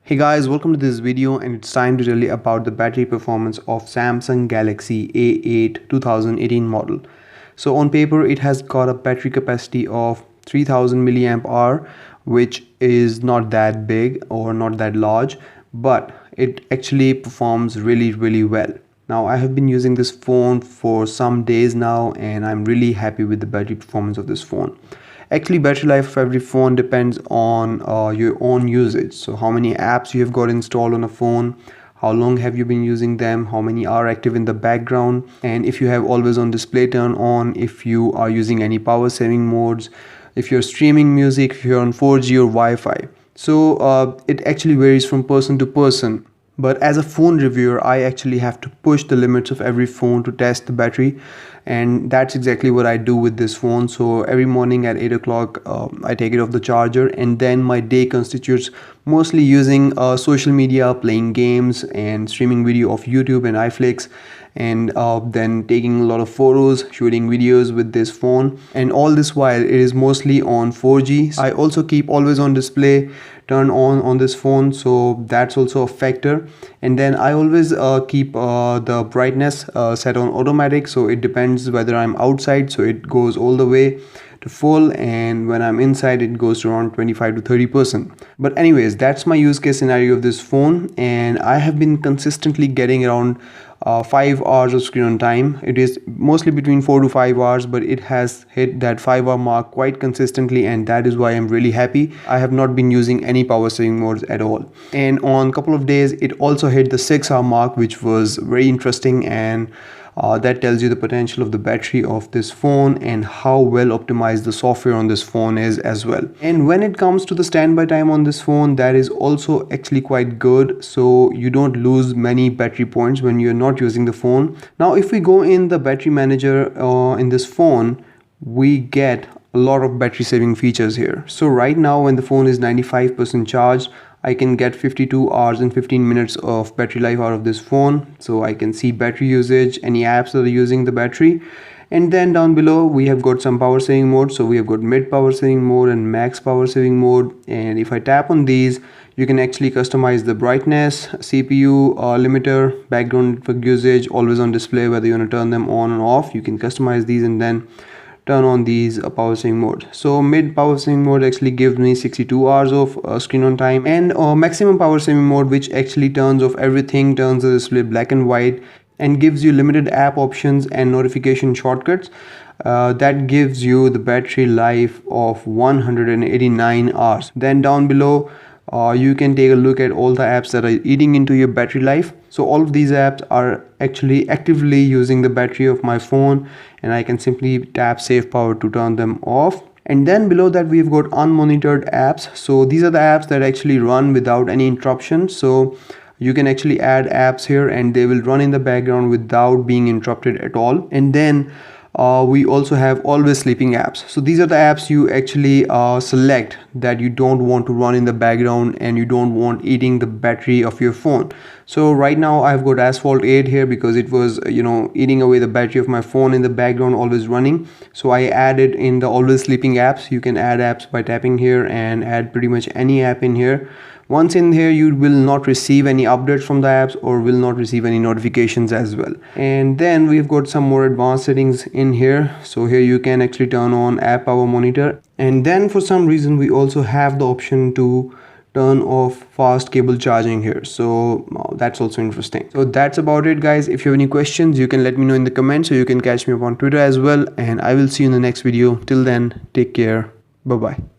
Hey guys, welcome to this video, and it's time to tell you about the battery performance of Samsung Galaxy A8 2018 model. So on paper it has got a battery capacity of 3000 milliamp hour, which is not that big or not that large, but it actually performs really well. Now I have been using this phone for some days now and I'm really happy with the battery performance of this phone. Actually, battery life of every phone depends on your own usage. So how many apps you have got installed on a phone, how long have you been using them, how many are active in the background, and if you have always on display turned on, if you are using any power saving modes, if you're streaming music, if you're on 4G or Wi-Fi. So it actually varies from person to person. But as a phone reviewer, I actually have to push the limits of every phone to test the battery, and that's exactly what I do with this phone. So every morning at 8 o'clock I take it off the charger, and then my day constitutes mostly using social media, playing games and streaming video of YouTube and iFlix, and then taking a lot of photos, shooting videos with this phone, and all this while it is mostly on 4G. I also keep always on display turn on this phone, so that's also a factor. And then I always keep the brightness set on automatic, so it depends whether I'm outside, so it goes all the way to full, and when I'm inside it goes to around 25 to 30%. But anyways, that's my use case scenario of this phone, and I have been consistently getting around 5 hours of screen on time. It is mostly between 4 to 5 hours, but it has hit that 5-hour mark quite consistently, and that is why I'm really happy. I have not been using any power saving modes at all, and on a couple of days it also hit the 6-hour mark, which was very interesting, and that tells you the potential of the battery of this phone and how well optimized the software on this phone is as well. And when it comes to the standby time on this phone, that is also actually quite good, so you don't lose many battery points when you're not using the phone. Now if we go in the battery manager in this phone, we get a lot of battery saving features here. So right now when the phone is 95% charged, I can get 52 hours and 15 minutes of battery life out of this phone. So I can see battery usage, any apps that are using the battery. And then down below we have got some power saving mode. So we have got mid power saving mode and max power saving mode. And if I tap on these, you can actually customize the brightness, CPU limiter, background network usage, always on display, whether you want to turn them on and off. You can customize these and then turn on these power saving mode. So mid power saving mode actually gives me 62 hours of screen on time, and maximum power saving mode, which actually turns off everything, turns the display black and white, and gives you limited app options and notification shortcuts. That gives you the battery life of 189 hours. Then down below you can take a look at all the apps that are eating into your battery life. So all of these apps are actually actively using the battery of my phone, and I can simply tap save power to turn them off. And then below that we've got unmonitored apps. So these are the apps that actually run without any interruption. So you can actually add apps here and they will run in the background without being interrupted at all. And then we also have always sleeping apps. So these are the apps you actually select that you don't want to run in the background and you don't want eating the battery of your phone. So right now I've got Asphalt 8 here because it was eating away the battery of my phone in the background, always running. So I added in the always sleeping apps. You can add apps by tapping here and add pretty much any app in here. Once in here, you will not receive any updates from the apps or will not receive any notifications as well. And then we've got some more advanced settings in here. So here you can actually turn on app power monitor, and then for some reason we also have the option to turn off fast cable charging here. So that's also interesting. So that's about it, guys. If you have any questions, you can let me know in the comments, or you can catch me up on Twitter as well, and I will see you in the next video. Till then, take care. Bye bye.